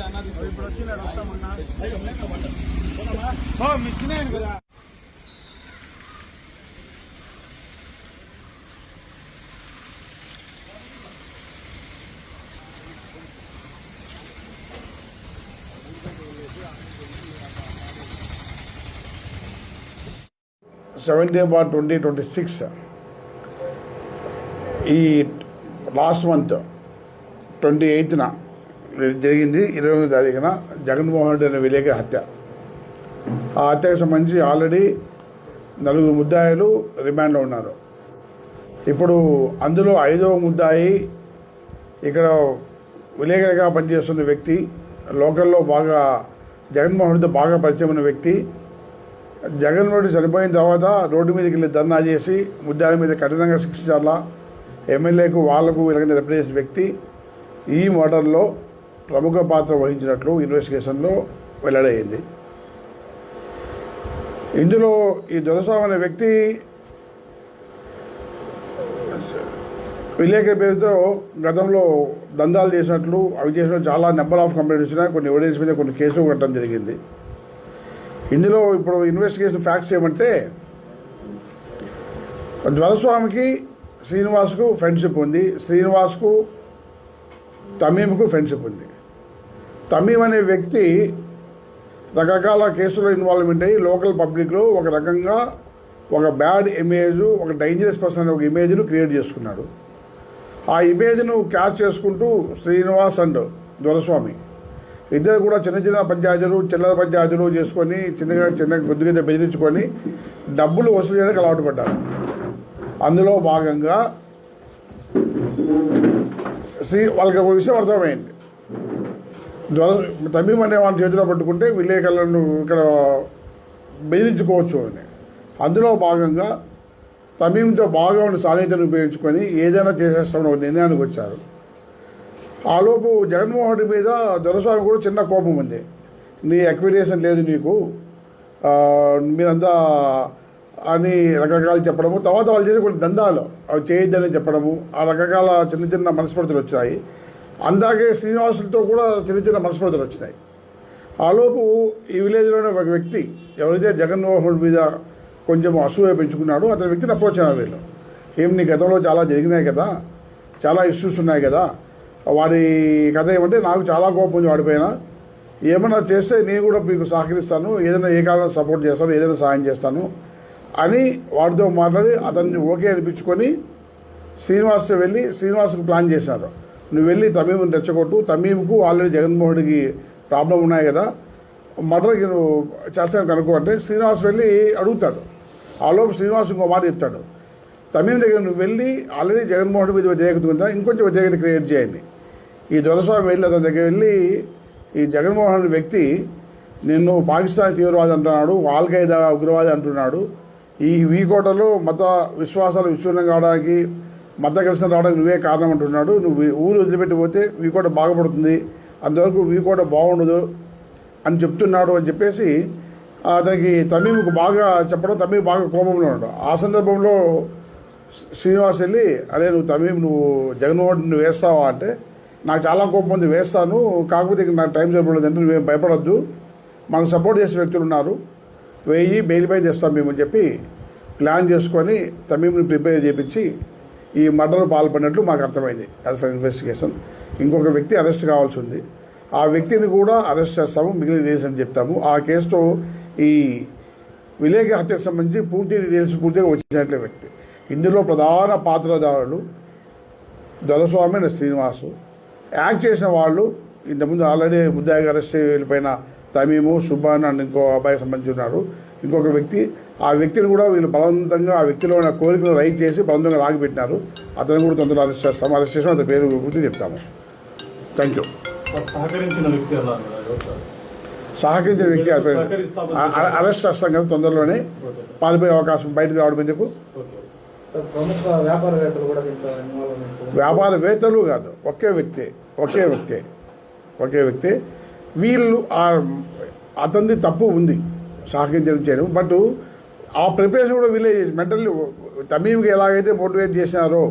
17/2026 ఈ last month 28న జరిగింది. 28వ తారీఖున జగన్మోహన్ రెడ్డి అనే విలేకరి హత్య. ఆ హత్యకు సంబంధించి ఆల్రెడీ 4 ముద్దాయిలు రిమాండ్లో ఉన్నారు. ఇప్పుడు అందులో 5వ ముద్దాయి ఇక్కడ విలేకరిగా పనిచేస్తున్న వ్యక్తి, లోకల్లో బాగా జగన్మోహన్ రెడ్డితో బాగా పరిచయం ఉన్న వ్యక్తి, జగన్మోహన్ రెడ్డి చనిపోయిన తర్వాత రోడ్డు మీదకి వెళ్ళి ధర్నా చేసి ముద్దాయిల మీద కఠినంగా శిక్షించాలా, ఎమ్మెల్యేకు వాళ్లకు వీళ్ళకి రిప్రజెంట్ వ్యక్తి ఈ మర్డర్లో ప్రముఖ పాత్ర వహించినట్లు ఇన్వెస్టిగేషన్లో వెల్లడైంది. ఇందులో ఈ దొరస్వామి అనే వ్యక్తి విలేకరి పేరుతో గతంలో దందాలు చేసినట్లు అవి చేసిన చాలా నెంబర్ ఆఫ్ కంప్లైంట్స్ ఉన్నాయి. కొన్ని ఎవిడెన్స్ మీద కొన్ని కేసులు కట్టడం జరిగింది. ఇందులో ఇప్పుడు ఇన్వెస్టిగేషన్ ఫ్యాక్ట్స్ ఏమంటే, దొరస్వామికి శ్రీనివాస్కు ఫ్రెండ్షిప్ ఉంది, శ్రీనివాస్కు తమీమ్కు ఫ్రెండ్షిప్ ఉంది. తమీమ్ అనే వ్యక్తి రకరకాల కేసులో ఇన్వాల్వ్మెంట్ అయ్యి లోకల్ పబ్లిక్లో ఒక రకంగా ఒక బ్యాడ్ ఇమేజ్, ఒక డేంజరస్ పర్సన్ అనే ఒక ఇమేజ్ను క్రియేట్ చేసుకున్నాడు. ఆ ఇమేజ్ను క్యాచ్ చేసుకుంటూ శ్రీనివాస్ అండ్ దొరస్వామి ఇద్దరు కూడా చిన్న చిన్న పంచాయతీలు, చిల్లర పంచాయతీలు చేసుకొని చిన్న కొద్దిగా బెదిరించుకొని డబ్బులు వసూలు చేయడానికి అలవాటు పడ్డారు. అందులో భాగంగా వాళ్ళకి ఒక విషయం అర్థమైంది. తమీమ్ అనే వాళ్ళని చేతిలో పట్టుకుంటే విలేకరులను ఇక్కడ బెదిరించుకోవచ్చు అని. అందులో భాగంగా తమీమ్తో బాగా ఉన్న సాన్నిధ్యాన్ని ఉపయోగించుకొని ఏదైనా చేసేస్తామని ఒక నిర్ణయానికి వచ్చారు. ఆలోపు జగన్మోహన్ రెడ్డి మీద దొరస్వామి కూడా చిన్న కోపం ఉంది. నీ అక్విడేషన్ లేదు నీకు, మీరంతా అని రకరకాలు చెప్పడము, తర్వాత వాళ్ళు చేసే కొన్ని దందాలు అవి చేయొద్దని చెప్పడము, ఆ రకరకాల చిన్న చిన్న మనస్పర్ధలు వచ్చాయి. అందాకే శ్రీనివాసులతో కూడా చిన్న చిన్న మనస్పర్ధలు వచ్చినాయి. ఆలోపు ఈ విలేజ్లోనే ఒక వ్యక్తి ఎవరైతే జగన్మోహన్ మీద కొంచెం అసూయ పెంచుకున్నాడో అతని వ్యక్తిని అప్రోచ్ అయినారు వీళ్ళు. నీ గతంలో చాలా జరిగినాయి కదా, చాలా ఇష్యూస్ ఉన్నాయి కదా, వాడి కథ ఏమంటే నాకు చాలా కోపం ఉంది వాడిపోయినా, ఏమన్నా చేస్తే నేను కూడా మీకు సహకరిస్తాను, ఏదైనా ఏ కాలంలో సపోర్ట్ చేస్తాను, ఏదైనా సహాయం చేస్తాను అని వాడితో మాట్లాడి అతన్ని ఓకే అనిపించుకొని శ్రీనివాస్తో వెళ్ళి శ్రీనివాస్కు ప్లాన్ చేశారు. నువ్వు వెళ్ళి తమీమ్ని తెచ్చగొట్టు, తమీమ్కు ఆల్రెడీ జగన్మోహన్ రెడ్డికి ప్రాబ్లం ఉన్నాయి కదా, మర్డర్కి నువ్వు చేస్తాను కనుక్కో అంటే శ్రీనివాస్ వెళ్ళి అడుగుతాడు. ఆలోపు శ్రీనివాస్ ఇంకో మాట చెప్తాడు, తమీమ్ దగ్గర నువ్వు వెళ్ళి ఆల్రెడీ జగన్మోహన్ రెడ్డి మీద వ్యతిరేకత ఉందా, ఇంకొంచెం వ్యతిరేకత క్రియేట్ చేయండి. ఈ దొరస్వామి వెళ్ళి అతని దగ్గర వెళ్ళి ఈ జగన్మోహన్ రెడ్డి వ్యక్తి నిన్ను పాకిస్తాన్ తీవ్రవాది అంటున్నాడు, ఆల్ఖైదా ఉగ్రవాది అంటున్నాడు, ఈ వీకోటలో మత విశ్వాసాలు విచ్ఛిన్నం కావడానికి, మత కలిసి రావడానికి నువ్వే కారణం అంటున్నాడు, నువ్వు ఊరు వదిలిపెట్టిపోతే వీకోట బాగుపడుతుంది, అంతవరకు వీకోట బాగుండదు అని చెప్తున్నాడు అని చెప్పేసి అతనికి తమీమ్కు బాగా చెప్పడం, తమీమ్ బాగా కోపంలో ఉన్నాడు. ఆ సందర్భంలో శ్రీనివాస్ వెళ్ళి అరే నువ్వు జగన్మోహన్ నువ్వు వేస్తావా అంటే, నాకు చాలా కోపం ఉంది, వేస్తాను, కాకపోతే ఇక్కడ నాకు టైం సరిపడలేదు అంటే నువ్వేం భయపడద్దు, మనకు సపోర్ట్ చేసే వ్యక్తులు ఉన్నారు, వెయ్యి బెయిల్పై తెస్తాం మేము అని చెప్పి ప్లాన్ చేసుకొని తమీమ్ని ప్రిపేర్ చేయించి ఈ మర్డర్ పాల్పడినట్లు మాకు అర్థమైంది. యాజ్ ఫర్ ఇన్వెస్టిగేషన్ ఇంకొక వ్యక్తి అరెస్ట్ కావాల్సి ఉంది, ఆ వ్యక్తిని కూడా అరెస్ట్ చేస్తాము, మిగిలిన డీటెయిల్స్ అని చెప్తాము. ఆ కేసుతో ఈ విలేకరి హత్యకు సంబంధించి పూర్తి డీటెయిల్స్ పూర్తిగా వచ్చినట్లే వ్యక్తి. ఇందులో ప్రధాన పాత్రధారులు దొరస్వామి అండ్ శ్రీనివాసు. యాక్ట్ చేసిన వాళ్ళు ఇంతకుముందు ఆల్రెడీ ముద్దాయిగా అరెస్ట్ వెళ్ళిపోయిన తమీము, సుబ్బాన్ అండ్ ఇంకో అబ్బాయికి సంబంధించి ఉన్నారు, ఇంకొక వ్యక్తి. ఆ వ్యక్తిని కూడా వీళ్ళు బలవంతంగా ఆ వ్యక్తిలో ఉన్న కోరికను రైట్ చేసి బలవంతంగా లాగిపెట్టినారు. అతను కూడా తొందరగా అరెస్ట్ చేస్తాము, అరెస్ట్ చేసిన అతని పేరు గురించి చెప్తాము. Thank you. సహకరించిన వ్యక్తి అరెస్ట్ చేస్తాం కదా తొందరలోనే, పారిపోయే అవకాశం, బయటకు రావడం ఎందుకు. వ్యాపారవేత్తలు కాదు, ఒకే వ్యక్తి. వీళ్ళు అతనిది తప్పు ఉంది సహకరించడం, బట్ ఆ ప్రిపరేషన్ కూడా వీళ్ళే మెంటల్లీ తమీమ్కి ఎలాగైతే మోటివేట్ చేసినారో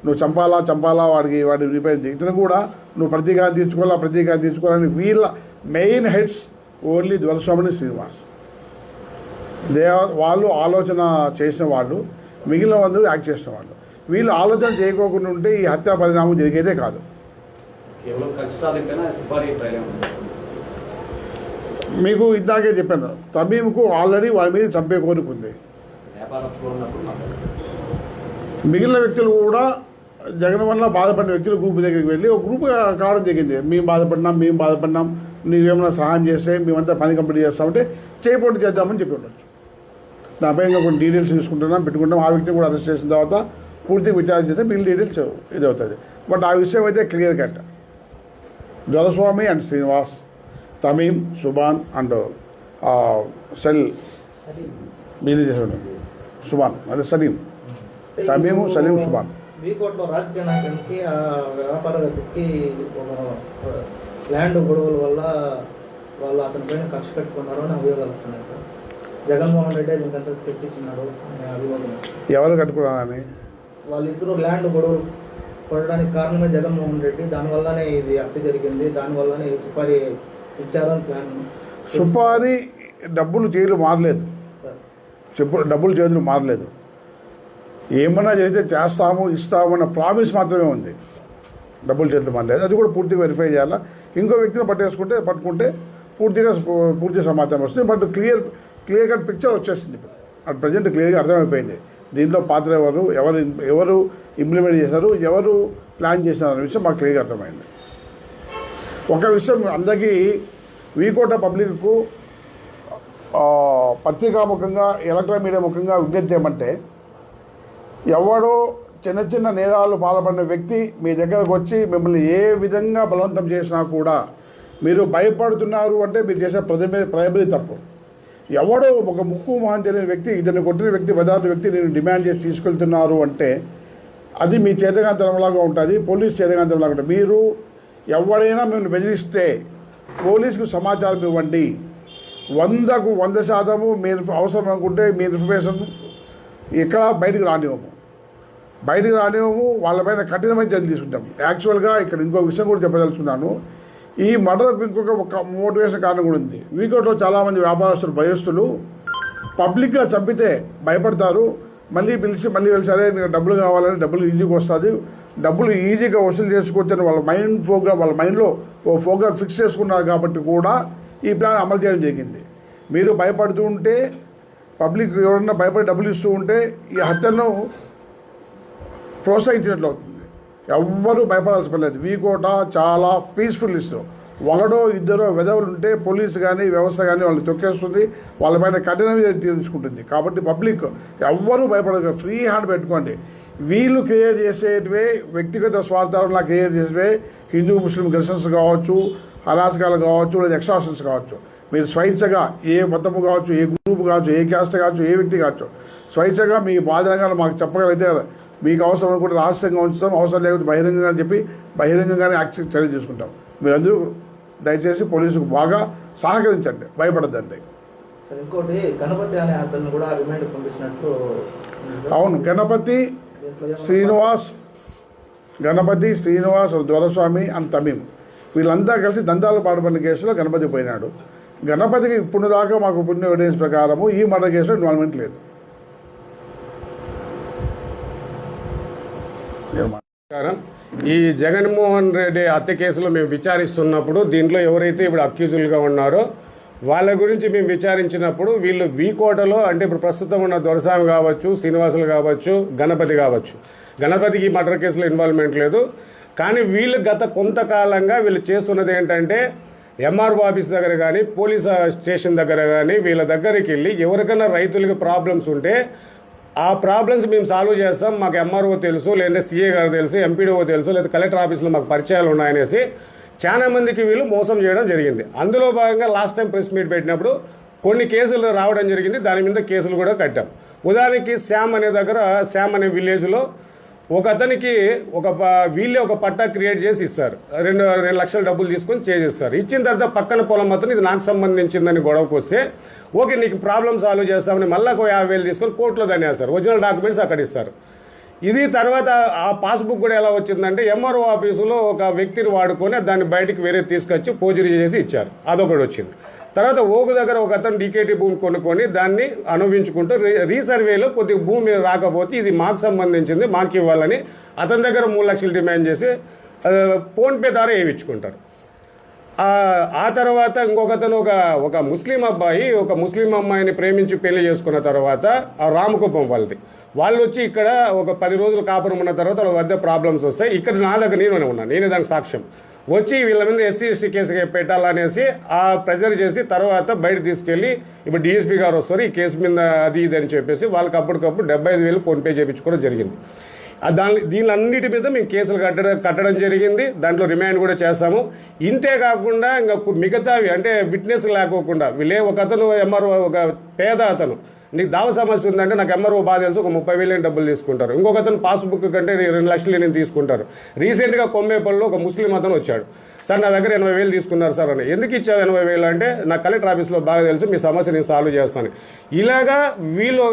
నువ్వు చంపాలా వాడి రిపేర్ ఇతను కూడా నువ్వు ప్రతీకారం తీర్చుకోవాలని వీళ్ళ main heads only Doraswamy Srinivas. వాళ్ళు ఆలోచన చేసిన వాళ్ళు, మిగిలిన అందరూ యాక్ట్ చేసిన వాళ్ళు. వీళ్ళు ఆలోచన చేయకోకుండా ఉంటే ఈ హత్యా పరిణామం జరిగేదే కాదు. మీకు ఇందాకే చెప్పాను, తమీంకు ఆల్రెడీ వాళ్ళ మీద చంపే కోరిక ఉంది. మిగిలిన వ్యక్తులు కూడా జగన్ వల్ల బాధపడిన వ్యక్తులు గ్రూప్ దగ్గరికి వెళ్ళి ఒక గ్రూప్ కావడం జరిగింది. మేము బాధపడినాం, నీవేమైనా సహాయం చేస్తే మేమంతా పని కంప్లీట్ చేస్తామంటే చేయపోటీ చేద్దామని చెప్పి ఉండొచ్చు. దానిపై ఇంకా కొన్ని డీటెయిల్స్ పెట్టుకుంటాం. ఆ వ్యక్తిని కూడా అరెస్ట్ చేసిన తర్వాత పూర్తిగా విచారణ చేస్తే మిగిలిన డీటెయిల్స్ ఇది అవుతుంది. బట్ ఆ విషయం అయితే clear cut. Doraswamy and Srinivas, Tameem, Subhan and Subhan అదే సలీం, తమీము, సలీం, సుబాన్. వీకోట్లో రాజకీయ నాయకునికి వ్యాపారవేత్తకి ఒక ల్యాండ్ గొడవల వల్ల వాళ్ళు అతని పైన కక్ష కట్టుకున్నారు అని అభియోగాలు వస్తున్నాయి. జగన్మోహన్ రెడ్డి దీనికంతా స్కెచ్ ఇచ్చినాడు అనే అభియోగం. ఎవరు కట్టుకున్నారని? వాళ్ళిద్దరూ ల్యాండ్ గొడవలు పడడానికి కారణమే జగన్మోహన్ రెడ్డి. దానివల్లనే ఇది హత్య జరిగింది, దానివల్లనే సుపారీ ఇచ్చారని ప్లాన్. సుపారీ డబ్బులు చేతులు మారలేదు సార్, డబ్బులు చేతులు మారలేదు. ఏమన్నా జరిగితే ఇస్తాము అన్న ప్రామిస్ మాత్రమే ఉంది. డబ్బులు చేతులు మారలేదు. అది కూడా పూర్తిగా వెరిఫై చేయాలా. ఇంకో వ్యక్తిని పట్టుకుంటే పూర్తి సమాచారం వస్తుంది. బట్ క్లియర్ కట్ పిక్చర్ వచ్చేస్తుంది. ఇప్పుడు అట్ ప్రజెంట్ క్లియర్గా అర్థమైపోయింది దీంట్లో పాత్ర ఎవరు ఇంప్లిమెంట్ చేశారు, ఎవరు ప్లాన్ చేశారు అనే విషయం మాకు క్లియర్గా అర్థమైంది. ఒక విషయం అందరికీ వీకోట పబ్లిక్కు పత్రికాముఖంగా ఎలక్ట్రానిక్ మీడియా ముఖంగా విజ్ఞప్తి చేయమంటే, ఎవడో చిన్న నేరాలు పాల్పడిన వ్యక్తి మీ దగ్గరకు వచ్చి మిమ్మల్ని ఏ విధంగా బలవంతం చేసినా కూడా మీరు భయపడుతున్నారు అంటే మీరు చేసే ప్రైమరీ తప్పు. ఎవడో ఒక ముక్కు మొహం తెలియని వ్యక్తి, ఇతన్ని కొట్టిన వ్యక్తి, బదార్డు వ్యక్తి నేను డిమాండ్ చేసి తీసుకెళ్తున్నారు అంటే అది మీ చేతగాంతరంలాగా ఉంటుంది, పోలీసు చేతగాంతరంలాగా ఉంటుంది. మీరు ఎవడైనా మిమ్మల్ని బెదిరిస్తే పోలీసుకు సమాచారం ఇవ్వండి. 100కు 100% మీరు అవసరం అనుకుంటే మీ ఇన్ఫర్మేషన్ ఇక్కడ బయటికి రానివ్వము. వాళ్ళపైన కఠినమైన చర్యలు తీసుకుంటాం. యాక్చువల్గా ఇక్కడ ఇంకో విషయం కూడా చెప్పదలుచుకున్నాను. ఈ మర్డర్కు ఒక మోటివేషన్ కారణం కూడా ఉంది. వీకోట్లో చాలామంది వ్యాపారస్తులు, భయస్తులు పబ్లిక్గా చంపితే భయపడతారు. మళ్ళీ పిలిచి సరే నీకు డబ్బులు కావాలని, డబ్బులు ఈజీగా వస్తుంది, డబ్బులు ఈజీగా వసూలు చేసుకోవచ్చని వాళ్ళ మైండ్లో ఓ ప్రోగ్రామ్ ఫిక్స్ చేసుకున్నారు. కాబట్టి కూడా ఈ ప్లాన్ అమలు చేయడం జరిగింది. మీరు భయపడుతూ ఉంటే, పబ్లిక్ ఎవరన్నా భయపడి డబ్బులు ఇస్తూ ఉంటే ఈ హత్యలను ప్రోత్సహించినట్లు అవుతుంది. ఎవ్వరూ భయపడాల్సిన పని లేదు. వీకోట చాలా పీస్ఫుల్ ఇస్తూ, ఒకడో ఇద్దరో వెధవలు ఉంటే పోలీసు కానీ వ్యవస్థ కానీ వాళ్ళు తొక్కేస్తుంది, వాళ్ళపైన కఠినంగా తీసుకుంటుంది. కాబట్టి పబ్లిక్ ఎవ్వరూ భయపడదు, ఫ్రీ హ్యాండ్ పెట్టుకోండి. వీళ్ళు క్రియేట్ చేసేటివే వ్యక్తిగత స్వార్థాలను క్రియేట్ చేసేవే హిందూ ముస్లిం ఘర్షన్స్ కావచ్చు, అరాచకాలు కావచ్చు, లేదా ఎక్స్ట్రాక్షన్స్ కావచ్చు. మీరు స్వేచ్ఛగా ఏ మతము కావచ్చు, ఏ గ్రూప్ కావచ్చు, ఏ క్యాస్ట్ కావచ్చు, ఏ వ్యక్తి కావచ్చు, స్వేచ్ఛగా మీ బాధనగా మాకు చెప్పగలిగితే మీకు అవసరం అనుకుంటే రహస్యంగా ఉంచుతాం, అవసరం లేకపోతే బహిరంగంగా చెప్పి బహిరంగంగానే చర్య తీసుకుంటాం. మీరందరూ దయచేసి పోలీసుకు బాగా సహకరించండి, భయపడద్దండి. ఇంకోటి గణపతి అనే అతను కూడా రిమైండ్ పంపించినట్టు. అవును, గణపతి శ్రీనివాస్ దొరస్వామి అండ్ తమీం వీళ్ళంతా కలిసి దందాలు పాడుపడిన కేసులో గణపతి పోయినాడు. గణపతికి ఇప్పుడు దాకా మాకు పుణ్య ఎవిడెన్స్ ప్రకారము ఈ మర్డర్ కేసులో ఇన్వాల్వ్మెంట్ లేదు. ఈ జగన్మోహన్ రెడ్డి హత్య కేసులో మేము విచారిస్తున్నప్పుడు దీంట్లో ఎవరైతే ఇప్పుడు అక్యూజులుగా ఉన్నారో వాళ్ళ గురించి మేము విచారించినప్పుడు వీళ్ళు వీకోటలో అంటే ఇప్పుడు ప్రస్తుతం ఉన్న దొరస్వామి కావచ్చు, శ్రీనివాసులు కావచ్చు, గణపతి కావచ్చు, గణపతికి ఈ మర్డర్ కేసులో ఇన్వాల్వ్మెంట్ లేదు. కానీ వీళ్ళు గత కొంతకాలంగా వీళ్ళు చేస్తున్నది ఏంటంటే ఎంఆర్ఓ ఆఫీస్ దగ్గర కానీ పోలీస్ స్టేషన్ దగ్గర కానీ వీళ్ళ దగ్గరికి వెళ్ళి ఎవరికైనా రైతులకి ప్రాబ్లమ్స్ ఉంటే ఆ ప్రాబ్లమ్స్ మేము సాల్వ్ చేస్తాం, మాకు ఎంఆర్ఓ తెలుసు, లేదంటే సీఏ గారు తెలుసు, ఎంపీడీఓ తెలుసు, లేదా కలెక్టర్ ఆఫీస్లో మాకు పరిచయాలు ఉన్నాయనేసి చాలా మందికి వీళ్ళు మోసం చేయడం జరిగింది. అందులో భాగంగా లాస్ట్ టైం ప్రెస్ మీట్ పెట్టినప్పుడు కొన్ని కేసులు రావడం జరిగింది. దాని మీద కేసులు కూడా కట్టాం. ఉదాహరణకి శ్యామ్ అనే విలేజ్లో ఒక అతనికి వీళ్ళే ఒక పట్టా క్రియేట్ చేసి ఇస్తారు. 2 లక్షల డబ్బులు తీసుకొని చేసేస్తారు. ఇచ్చిన తర్వాత పక్కన పొలం అతను ఇది నాకు సంబంధించిందని గొడవకు వస్తే ఓకే నీకు ప్రాబ్లమ్ సాల్వ్ చేస్తామని మళ్ళీ 50,000 తీసుకొని కోర్టులో దాన్ని వేస్తారు. ఒరిజినల్ డాక్యుమెంట్స్ అక్కడ ఇస్తారు. ఇది తర్వాత ఆ పాస్బుక్ కూడా ఎలా వచ్చిందంటే ఎంఆర్ఓ ఆఫీసులో ఒక వ్యక్తిని వాడుకొని దాన్ని బయటికి వేరే తీసుకొచ్చి పోజరీ చేసి ఇచ్చారు, అదొకటి వచ్చింది. తర్వాత ఓగు దగ్గర ఒక అతను డీకేటీ భూమి కొనుక్కొని దాన్ని అనుభవించుకుంటూ రీసర్వేలో కొద్దిగా భూమి రాకపోతే ఇది మాకు సంబంధించింది, మాకు ఇవ్వాలని అతని దగ్గర 3 లక్షలు డిమాండ్ చేసి ఫోన్పే ద్వారా వేయించుకుంటారు. ఆ తర్వాత ఇంకొకతను ఒక ముస్లిం అబ్బాయి ఒక ముస్లిం అమ్మాయిని ప్రేమించి పెళ్లి చేసుకున్న తర్వాత ఆ రామకుప్పం వాళ్ళు వచ్చి ఇక్కడ ఒక 10 రోజులు కాపురం ఉన్న తర్వాత వాళ్ళ వద్ద ప్రాబ్లమ్స్ వస్తాయి. ఇక్కడ నా దగ్గర నేనే దానికి సాక్ష్యం. వచ్చి వీళ్ళ మీద SC కేసు పెట్టాలనేసి ఆ ప్రెజర్ చేసి తర్వాత బయట తీసుకెళ్లి ఇప్పుడు DSP గారు వస్తారు ఈ కేసు మీద అది ఇది అని చెప్పేసి వాళ్ళకి అప్పటికప్పుడు 75,000 ఫోన్పే చేయించుకోవడం జరిగింది. దీనిలన్నిటి మీద మేము కేసులు కట్టడం జరిగింది. దాంట్లో రిమాండ్ కూడా చేస్తాము. ఇంతే కాకుండా ఇంకా మిగతావి అంటే విట్నెస్ లేకోకుండా వీళ్ళే ఒక అతను ఎంఆర్ఓ ఒక పేద అతను నీకు దావ సమస్య ఉందంటే నాకు ఎంఆర్ఓ బాధ తెలుసు ఒక 30,000 డబ్బులు తీసుకుంటారు. ఇంకొక అతను పాస్బుక్ కంటే 2 లక్షలు నేను తీసుకుంటారు. రీసెంట్గా కొమ్మేపల్లిలో ఒక ముస్లిం అతను వచ్చాడు, సార్ నా దగ్గర 80,000 తీసుకున్నారు సార్ అని. ఎందుకు ఇచ్చావు 80,000 అంటే నాకు కలెక్టర్ ఆఫీస్లో బాగా తెలుసు, మీ సమస్య నేను సాల్వ్ చేస్తాను. ఇలాగా వీళ్ళు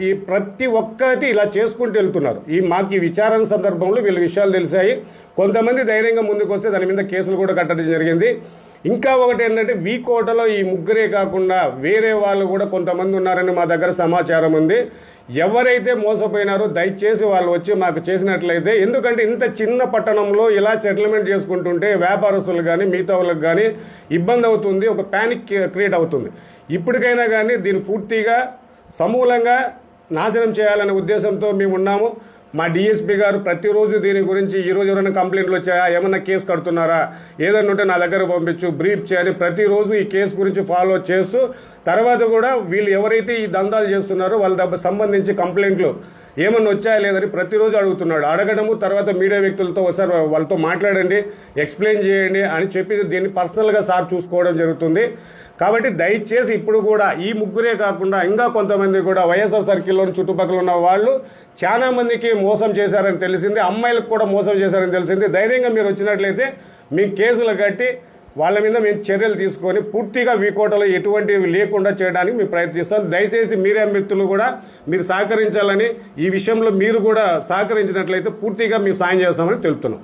ఈ ప్రతి ఒక్కటి ఇలా చేసుకుంటూ వెళ్తున్నారు. మాకు ఈ విచారణ సందర్భంలో వీళ్ళ విషయాలు తెలిసాయి. కొంతమంది ధైర్యంగా ముందుకు వస్తే దాని మీద కేసులు కూడా కట్టడం జరిగింది. ఇంకా ఒకటి ఏంటంటే వీకోటలో ఈ ముగ్గురే కాకుండా వేరే వాళ్ళు కూడా కొంతమంది ఉన్నారని మా దగ్గర సమాచారం ఉంది. ఎవరైతే మోసపోయినారో దయచేసి వాళ్ళు వచ్చి మాకు చేసినట్లయితే, ఎందుకంటే ఇంత చిన్న పట్టణంలో ఇలా సెటిల్మెంట్ చేసుకుంటుంటే వ్యాపారస్తులు కానీ మిగతా వాళ్ళకి కానీ ఇబ్బంది అవుతుంది, ఒక ప్యానిక్ క్రియేట్ అవుతుంది. ఇప్పటికైనా కానీ దీన్ని పూర్తిగా సమూలంగా నాశనం చేయాలనే ఉద్దేశంతో మేము ఉన్నాము. మా DSP గారు ప్రతిరోజు దీని గురించి ఈరోజు ఎవరైనా కంప్లైంట్లు వచ్చాయా, ఏమన్నా కేసు కడుతున్నారా, ఏదైనా ఉంటే నా దగ్గర పంపించు, బ్రీఫ్ చేయాలి. ప్రతిరోజు ఈ కేసు గురించి ఫాలో చేస్తూ తర్వాత కూడా వీళ్ళు ఎవరైతే ఈ దందాలు చేస్తున్నారో వాళ్ళ సంబంధించి కంప్లైంట్లు ఏమన్నా వచ్చాయా లేదని ప్రతిరోజు అడుగుతున్నాడు. అడగడము తర్వాత మీడియా వ్యక్తులతో ఒకసారి వాళ్ళతో మాట్లాడండి, ఎక్స్ప్లెయిన్ చేయండి అని చెప్పి దీన్ని పర్సనల్గా సార్ చూసుకోవడం జరుగుతుంది. కాబట్టి దయచేసి ఇప్పుడు కూడా ఈ ముగ్గురే కాకుండా ఇంకా కొంతమంది కూడా వైఎస్ఆర్ సర్కిల్లో చుట్టుపక్కల ఉన్న వాళ్ళు చాలా మందికి మోసం చేశారని తెలిసింది, అమ్మాయిలకు కూడా మోసం చేశారని తెలిసింది. ధైర్యంగా మీరు వచ్చినట్లయితే మీ కేసులు కట్టి వాళ్ళ మీద మేము చర్యలు తీసుకొని పూర్తిగా వీకోటలో ఎటువంటివి లేకుండా చేయడానికి మేము ప్రయత్నిస్తాం. దయచేసి మీడియా మిత్రులు కూడా మీరు సహకరించాలని, ఈ విషయంలో మీరు కూడా సహకరించినట్లయితే పూర్తిగా మేము సాయం చేస్తామని తెలుపుతున్నాం.